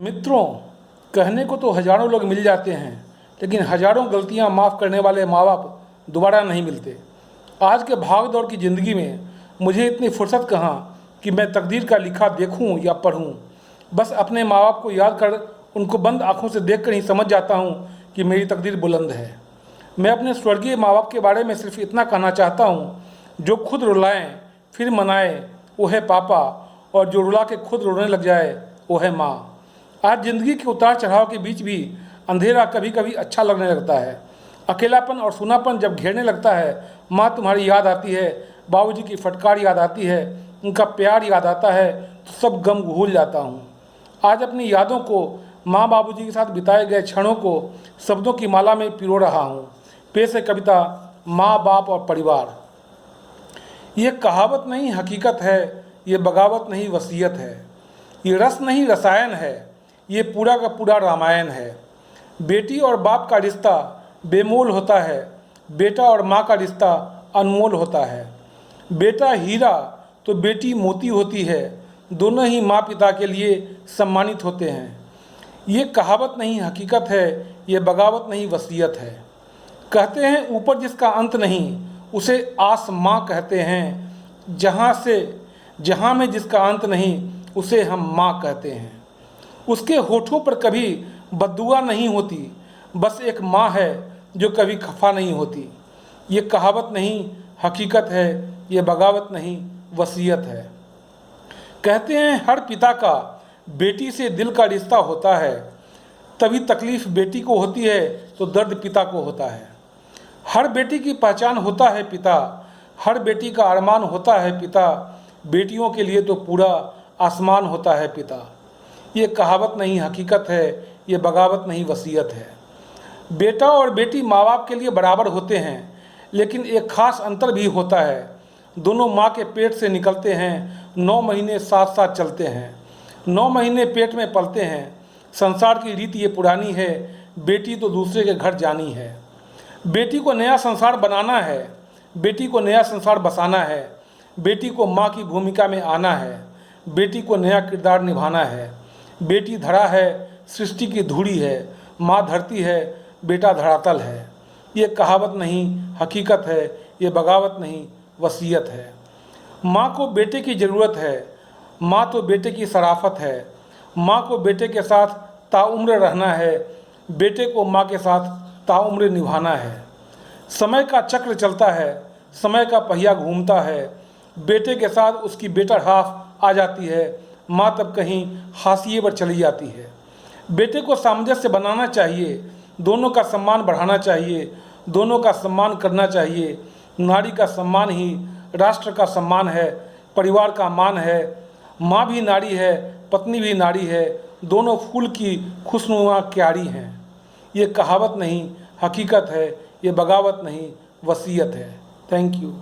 मित्रों, कहने को तो हजारों लोग मिल जाते हैं, लेकिन हजारों गलतियां माफ़ करने वाले माँ बाप दोबारा नहीं मिलते। आज के भाग दौड़ की ज़िंदगी में मुझे इतनी फुर्सत कहाँ कि मैं तकदीर का लिखा देखूं या पढ़ूं। बस अपने माँ बाप को याद कर उनको बंद आँखों से देखकर ही समझ जाता हूं कि मेरी तकदीर बुलंद है। मैं अपने स्वर्गीय माँ बाप के बारे में सिर्फ इतना कहना चाहता हूँ, जो खुद रुलाएं फिर मनाएं वो है पापा, और जो रुला के खुद रोने लग जाए वो है माँ। आज ज़िंदगी के उतार चढ़ाव के बीच भी अंधेरा कभी कभी अच्छा लगने लगता है। अकेलापन और सूनापन जब घेरने लगता है, माँ तुम्हारी याद आती है, बाबूजी की फटकार याद आती है, उनका प्यार याद आता है, तो सब गम भूल जाता हूँ। आज अपनी यादों को, माँ बाबूजी के साथ बिताए गए क्षणों को शब्दों की माला में पिरो रहा हूँ। पेश है कविता माँ बाप और परिवार। ये कहावत नहीं हकीकत है, ये बगावत नहीं वसीयत है, ये रस नहीं रसायन है, ये पूरा का पूरा रामायण है। बेटी और बाप का रिश्ता बेमोल होता है, बेटा और माँ का रिश्ता अनमोल होता है। बेटा हीरा तो बेटी मोती होती है, दोनों ही माँ पिता के लिए सम्मानित होते हैं। ये कहावत नहीं हकीकत है, ये बगावत नहीं वसीयत है। कहते हैं ऊपर जिसका अंत नहीं, उसे आसमां कहते हैं। जहाँ में जिसका अंत नहीं, उसे हम माँ कहते हैं। उसके होठों पर कभी बद्दुआ नहीं होती, बस एक माँ है जो कभी खफा नहीं होती। ये कहावत नहीं हकीकत है, ये बगावत नहीं वसीयत है। कहते हैं हर पिता का बेटी से दिल का रिश्ता होता है, तभी तकलीफ़ बेटी को होती है तो दर्द पिता को होता है। हर बेटी की पहचान होता है पिता, हर बेटी का अरमान होता है पिता, बेटियों के लिए तो पूरा आसमान होता है पिता। ये कहावत नहीं हकीकत है, ये बगावत नहीं वसीयत है। बेटा और बेटी माँ बाप के लिए बराबर होते हैं, लेकिन एक खास अंतर भी होता है। दोनों माँ के पेट से निकलते हैं, 9 महीने साथ साथ चलते हैं, 9 महीने पेट में पलते हैं। संसार की रीत ये पुरानी है, बेटी तो दूसरे के घर जानी है। बेटी को नया संसार बनाना है, बेटी को नया संसार बसाना है, बेटी को माँ की भूमिका में आना है, बेटी को नया किरदार निभाना है। बेटी धरा है, सृष्टि की धूड़ी है, माँ धरती है, बेटा धरातल है। ये कहावत नहीं हकीकत है, ये बगावत नहीं वसीयत है। माँ को बेटे की ज़रूरत है, माँ तो बेटे की शराफत है। माँ को बेटे के साथ ताउम्र रहना है, बेटे को माँ के साथ ताउम्र निभाना है। समय का चक्र चलता है, समय का पहिया घूमता है, बेटे के साथ उसकी बेटर हाफ आ जाती है, माँ तब कहीं हाशिए पर चली जाती है। बेटे को सामंजस्य बनाना चाहिए, दोनों का सम्मान बढ़ाना चाहिए, दोनों का सम्मान करना चाहिए। नारी का सम्मान ही राष्ट्र का सम्मान है, परिवार का मान है। माँ भी नारी है, पत्नी भी नारी है, दोनों फूल की खुशनुमा क्यारी हैं। ये कहावत नहीं हकीकत है, ये बगावत नहीं वसीयत है। Thank you.